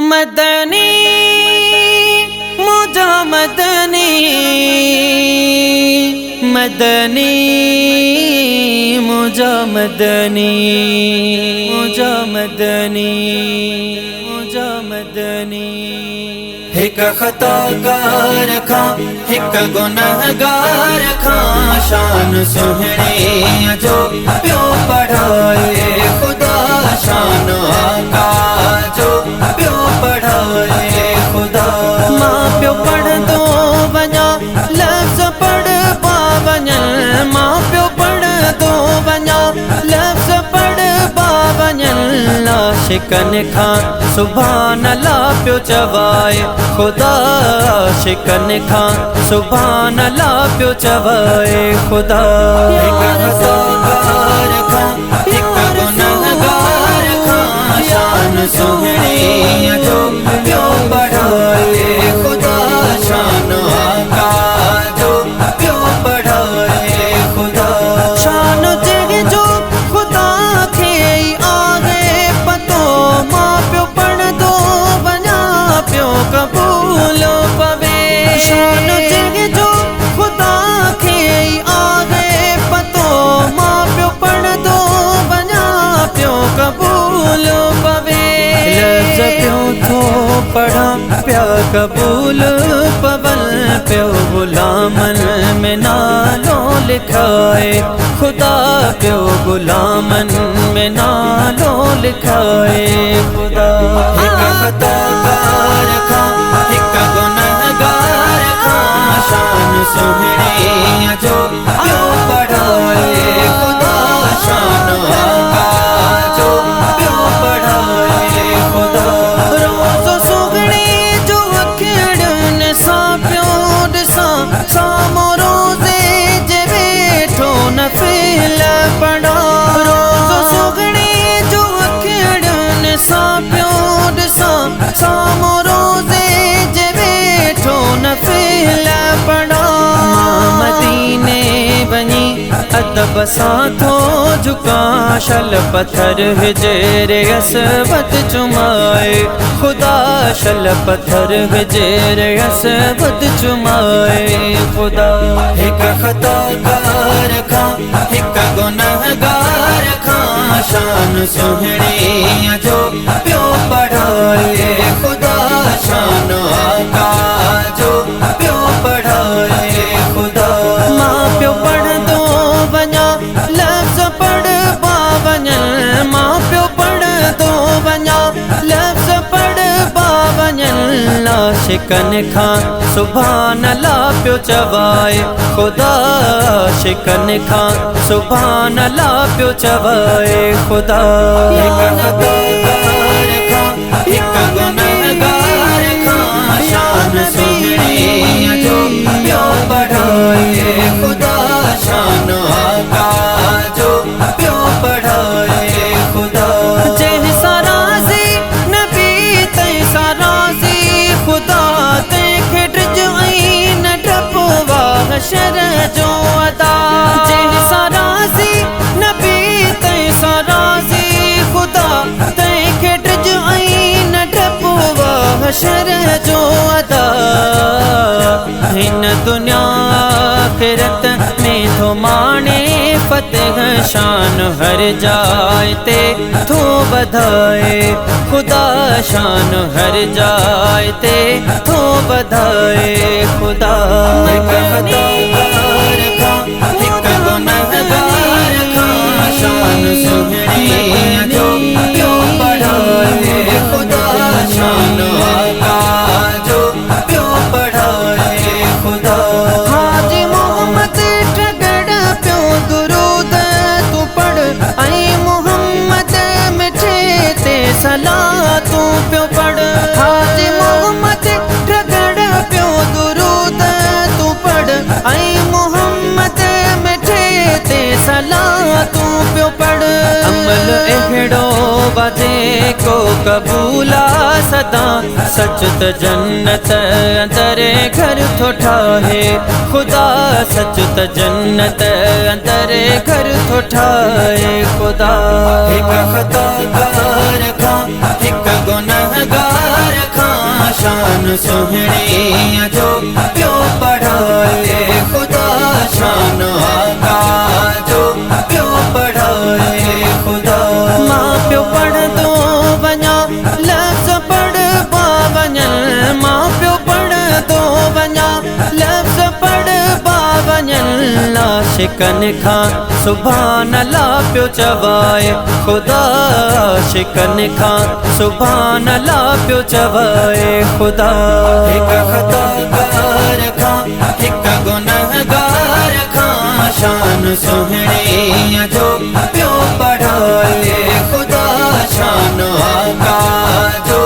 मदनी मुझा मदनी मदनी मुझा मदनी मुझा मदनी मुझा मदनी। हिक खताकार खां हिक गुनहगार खां शान सुहिणे जो प्यो पढ़ाए खुदा शान आका जो प्यो पढ़ाए खुदा। मां प्यो पढ़ दो वञा लफ्ज़ पढ़ पा वञनि मां प्यो पढ़ दो वञा लफ्ज़ पढ़ पा वञनि। आशिक़नि खां सुभान अल्लाह प्यो चवाए खुदा आशिक़नि खां सुभान अल्लाह प्यो चवाए खुदा। हिक खताकार खां हिक गुनहगार खां शान सुहिणे जो प्यो पढ़ाए खुदा शान आका जो प्यो पढ़ाए खुदा। शान जग जो खुदा खे आगे पतो मां प्यो पढ़ दो वञा प्यो कबूल पवे। शान जग जो खुदा खे आगे पतो मां प्यो पढ़ दो वञा प्यो कबूल पवे। लफ्ज़ प्यो थो पढ़ा प्या कबूल पवन प्यो गुलामनि में नालो लिखाए खुदा प्यो गुलामनि में नालो लिखाए खुदा। हिक खताकार खां हिक गुनहगार खां शान सुहिणे जो प्यो पढ़ाए खुदा शान आका जो प्यो पढ़ाए खुदा। रोज़ सुगड़े जो अखियुनि सां प्यो ॾिसां सामो रोज़े जे वेठो नफ़िल पढ़ा। रोज़ सुगड़े जो अखियुनि सां प्यो ॾिसां सामो रोज़े जे वेठो नफ़िल पढ़ा। मदीने वञी अदब सां थो झुकां शल पत्थर हिजेरे असवद चुमाए खुदा शल पत्थर हिजेरे असवद चुमाए खुदा। हिक खताकार खां हिक गुनहगार खां शान सुहिणे जो प्यो पढ़ाए खुदा शान आका जो प्यो पढ़ाए खुदा। मां प्यो पढ़ दो वञा लफ्ज़ पढ़ पा वञनि मां प्यो पढ़ दो वञा लफ्ज़ पढ़ पा वञनि। आशिक़नि खां सुभान अल्लाह प्यो चवाए खुदा आशिक़नि खां सुभान अल्लाह प्यो चवाए खुदा। हिक खताकार खां हिक गुनहगार खां शान सुहिणे जो प्यो पढ़ाए खुदा शान आका जो प्यो पढ़ाए खुदा। जंहिं सां राज़ी नबी तंहिं सां राज़ी खुदा तंहिंखे ड्रिज ऐं न डपो वाह शर जो अदा। जंहिं सां राज़ी नबी तंहिं सां राज़ी खुदा तंहिंखे ड्रिज ऐं न डपो वाह शर जो अदा। हिन दुनिया आखिरत में थो माणे फतेह शान हर जाए ते थो वधाए खुदा शान हर जाए ते थो वधाए खुदा। हिक खताकार खां हिक गुनहगार खां शान सुहिणे जो प्यो पढ़ाए खुदा शान आका जो प्यो पढ़ाए खुदा। हाजी मोहम्मद ठगड़ प्यो दुरूद तू पढ़ ऐं मोहम्मद मिठे ते सलाह तू प्यो पढ़। हाजी मोहम्मद ठगड़ प्यो दुरूद तू पढ़ ऐं मोहम्मद मिठे ते सलाह तू प्यो पढ़। अमल अहिड़ो वधे को कबूला सदा सच त जन्नत अंदरे घर थो ठाहे खुदा सच त जन्नत अंदरे घर थो ठाहे खुदा। हिक खताकार खां हिक गुनहगार शान सुहिणी जो प्यो पढ़ाए खुदा शान आका जो प्यो पढ़ाए खुदा। मां प्यो पढ़ दो वञा लफ्ज़ पढ़ पा वञनि, मां प्यो पढ़ दो वञा लफ्ज़ पढ़ पा वञनि। आशिकनि खां सुभान अल्लाह प्यो चवाए खुदा, आशिकनि खां सुभान अल्लाह प्यो चवाए खुदा। हिक ख़ताकार खां हिक गुनहगार खां शान सुहिणी जो प्यो पढ़ाए खुदा शान आका जो